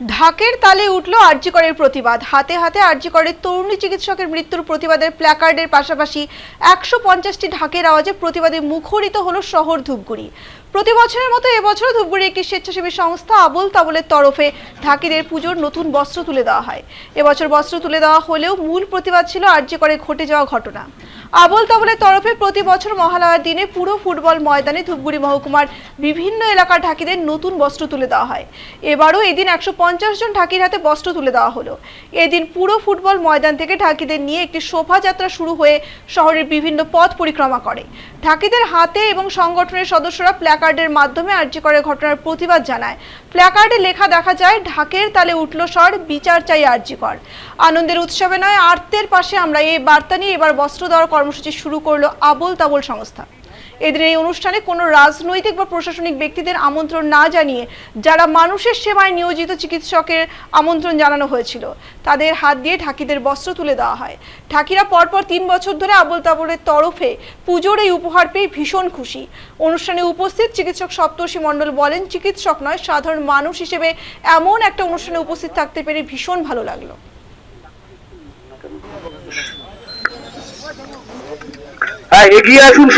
ঢাকের তালে উঠল আরজি করের প্রতিবাদ। হাতে হাতে আরজি করের তরুণী চিকিৎসকের মৃত্যুর প্রতিবাদের প্ল্যাকার্ডের পাশাপাশি 150টি ঢাকের আওয়াজে প্রতিবাদে মুখরিত হলো শহর ধূপগুড়ি। প্রতি বছরের মতো এবছর ধূপগুড়ি একটি স্বেচ্ছাসেবী সংস্থা আবুল তাবুলের তরফে ঢাকিদের পুজোর নতুন বস্ত্র তুলে দেওয়া হয়। এবছর বস্ত্র তুলে দেওয়া হলেও মূল প্রতিবাদ ছিল আরজি করে ঘটে যাওয়া ঘটনা। আবুল তাবুলের তরফে প্রতি বছর মহালয়ার দিনে পুরো ফুটবল ময়দানে ধূপগুড়ি মহকুমার বিভিন্ন এলাকার ঢাকিদের নতুন বস্ত্র তুলে দেওয়া হয়। এবারও এদিন 150 জন ঢাকির হাতে বস্ত্র তুলে দেওয়া হলো। এদিন পুরো ফুটবল ময়দান থেকে ঢাকিদের নিয়ে একটি শোভাযাত্রা শুরু হয়ে শহরের বিভিন্ন পথ পরিক্রমা করে। ঢাকিদের হাতে এবং সংগঠনের সদস্যরা প্ল্যাকার্ডের মাধ্যমে আরজি করে ঘটনার প্রতিবাদ জানায়। প্ল্যাকার্ডে লেখা দেখা যায়, ঢাকের তালে উঠল স্বর, বিচার চাই আরজি কর। আনন্দের উৎসবে নয়, আর্তের পাশে আমরা, এই বার্তা নিয়ে এবার বস্ত্র দেওয়ার কর্মসূচি শুরু করলো আবুল তাবুল সংস্থা। এদিন এই অনুষ্ঠানে কোনো রাজনৈতিক বা প্রশাসনিক ব্যক্তিদের আমন্ত্রণ না জানিয়ে যারা মানুষের সেবায় নিয়োজিত চিকিৎসকের আমন্ত্রণ জানানো হয়েছিল, তাদের হাত দিয়ে ঢাকিদের বস্ত্র তুলে দেওয়া হয়। ঢাকিরা পরপর 3 বছর ধরে আবুল তাবুলের তরফে পুজোর এই উপহার পেয়ে ভীষণ খুশি। অনুষ্ঠানে উপস্থিত চিকিৎসক সপ্তর্ষি মণ্ডল বলেন, চিকিৎসক নয়, সাধারণ মানুষ হিসেবে এমন একটা অনুষ্ঠানে উপস্থিত থাকতে পেরে ভীষণ ভালো লাগলো। এগিয়ে আসুন।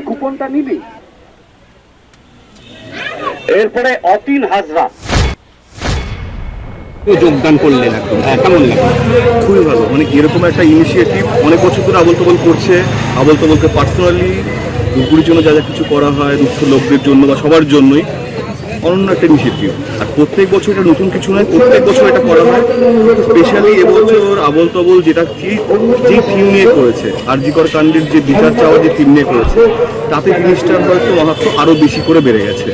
কুপনটা নিবি। এরপরে অতীন হাজরা যোগদান করলেন, একদম কেমন লাগে? খুবই ভালো, মানে এরকম একটা ইনিশিয়েটিভ অনেক বছর ধরে আবল তাবল করছে। আবল তাবলকে পার্সোনালি ধূপগুড়ির জন্য যা যা কিছু করা হয়, দুঃস্থ লোকদের জন্য বা সবার জন্যই অনন্য একটা ইনিশিয়েটিভ। আর প্রত্যেক বছর এটা নতুন কিছু নয়, প্রত্যেক বছর এটা করা হয়। স্পেশালি এবছর আবল তাবল যেটা যে থিম নিয়ে করেছে, আরজি কর কাণ্ডের যে বিচার চাওয়া যে থিম নিয়ে করেছে, তাতে জিনিসটার হয়তো মাহাত্ম্য আরও বেশি করে বেড়ে গেছে।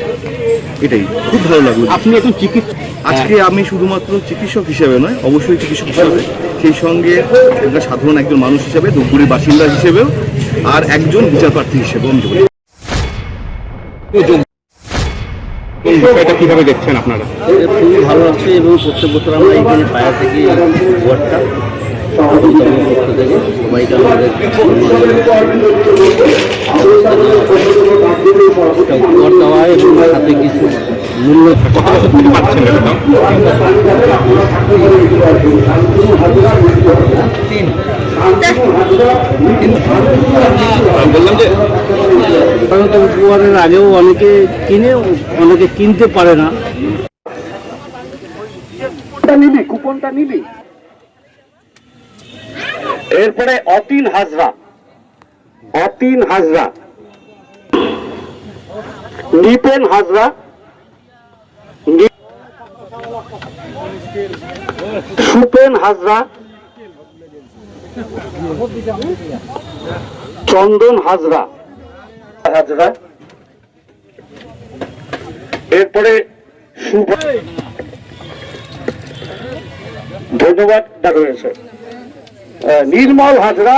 এটাই খুব ভালো লাগলো। আপনি এখন চিকিৎসক, আজকে আমি শুধুমাত্র চিকিৎসক হিসেবে নয়, অবশ্যই চিকিৎসক হিসেবে, সেই সঙ্গে একটা সাধারণ একজন মানুষ হিসেবে, ধূপগুড়ির বাসিন্দা হিসেবেও, আর একজন বিচার প্রার্থী হিসেবেও আমি বলি। এটা কিভাবে দেখছেন আপনারা? খুবই ভালো লাগছে এবং প্রত্যেক বছর আমরা এইখানে পায়া থেকে ওয়ার্ডটা পক্ষ থেকে সবাইকে আমাদের কর দেওয়া হয় এবং সাথে কিছু মূল্য পাচ্ছেন বললাম যে সাধারণত উপহারের আগেও অনেকে কিনে, অনেকে কিনতে পারে না। কুপনটা নিবি। এরপরে অতীন হাজরা নিপেন হাজরা, সুপেন হাজরা, চন্দন হাজরা, এরপরে ধন্যবাদ রয়েছে নির্মল হাজরা।